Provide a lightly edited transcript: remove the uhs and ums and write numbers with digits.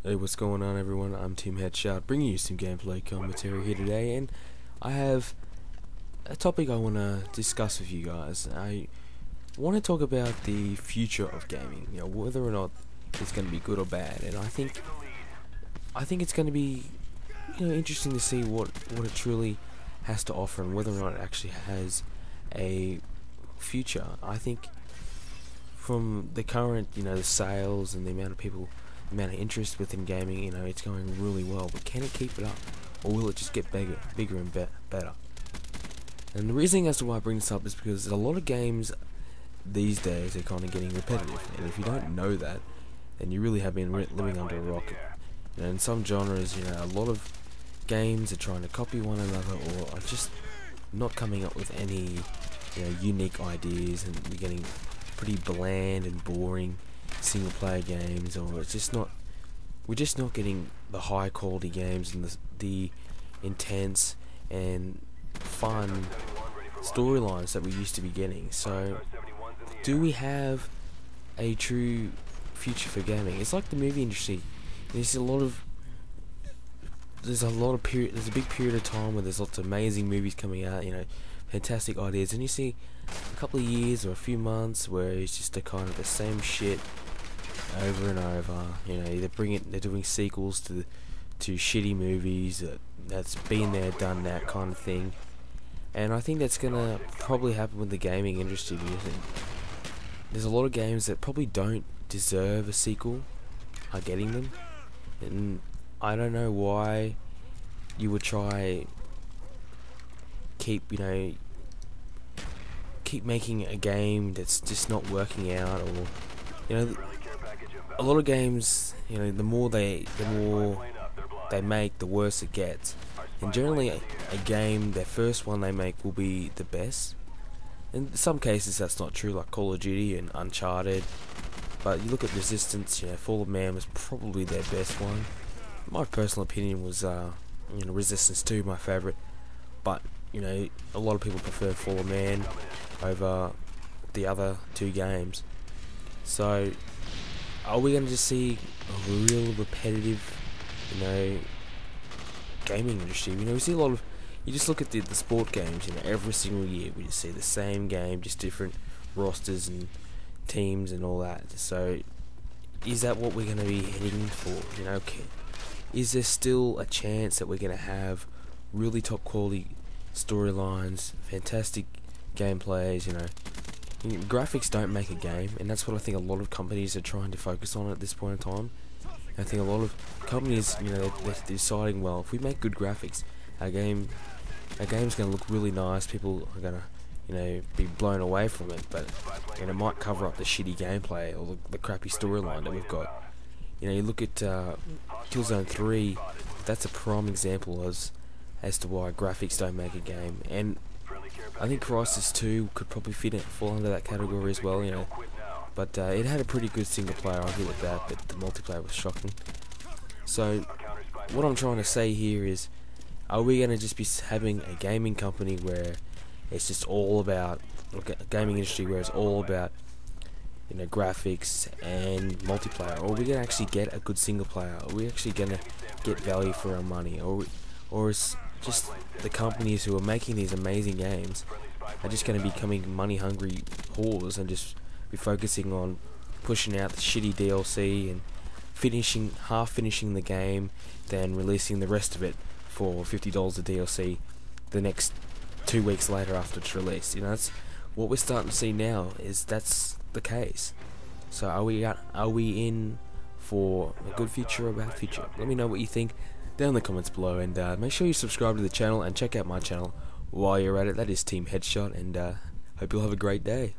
Hey, what's going on, everyone? I'm Team Headshot, bringing you some gameplay commentary here today, and I have a topic I want to discuss with you guys. I want to talk about the future of gaming, whether or not it's going to be good or bad, and I think it's going to be, interesting to see what it truly has to offer and whether or not it actually has a future. I think from the current, the sales and the amount of interest within gaming, it's going really well, but can it keep it up, or will it just get bigger and better? And the reason as to why I bring this up is because a lot of games these days are kind of getting repetitive, and if you don't know that, then you really have been living under a rock. In some genres, a lot of games are trying to copy one another, or are just not coming up with any, unique ideas, and we're getting pretty bland and boring single player games, or we're just not getting the high quality games and the intense and fun storylines that we used to be getting. So do we have a true future for gaming? It's like the movie industry. There's a big period of time where there's lots of amazing movies coming out, fantastic ideas, and you see a couple of years or a few months where it's just a kind of the same shit over and over. They're doing sequels to shitty movies that's been there, done that kind of thing. And I think that's gonna probably happen with the gaming industry, because there's a lot of games that probably don't deserve a sequel are getting them, and I don't know why you would try keep making a game that's just not working out, or a lot of games, the more they make, the worse it gets. And generally a game, their first one they make will be the best. In some cases that's not true, like Call of Duty and Uncharted, but you look at Resistance, Fall of Man was probably their best one. My personal opinion was Resistance 2, my favourite, but a lot of people prefer Fall of Man over the other two games. So are we going to just see a real repetitive, gaming industry? We see a lot of, you just look at the sport games, every single year we just see the same game, just different rosters and teams and all that. So is that what we're going to be heading for? Is there still a chance that we're going to have really top quality storylines, fantastic gameplays? Graphics don't make a game, and that's what I think a lot of companies are trying to focus on at this point in time. I think a lot of companies, they're deciding, well, if we make good graphics, our game's going to look really nice. People are going to, be blown away from it, but it might cover up the shitty gameplay or the crappy storyline that we've got. You look at Killzone 3. That's a prime example as to why graphics don't make a game, and I think Crysis 2 could probably fall under that category as well, but it had a pretty good single player, I'll give it that, but the multiplayer was shocking. So what I'm trying to say here is, are we going to just be having a gaming company where it's just all about, a gaming industry where it's all about graphics and multiplayer, or are we going to actually get a good single player? Are we actually going to get value for our money, or is just the companies who are making these amazing games are just going to be becoming money hungry whores and just be focusing on pushing out the shitty DLC and half finishing the game, then releasing the rest of it for $50 a DLC the next 2 weeks later after it's released? That's what we're starting to see now, is that's the case. So are we in for a good future or a bad future? Let me know what you think down in the comments below, and make sure you subscribe to the channel and check out my channel while you're at it. That is Team Headshot, and hope you'll have a great day.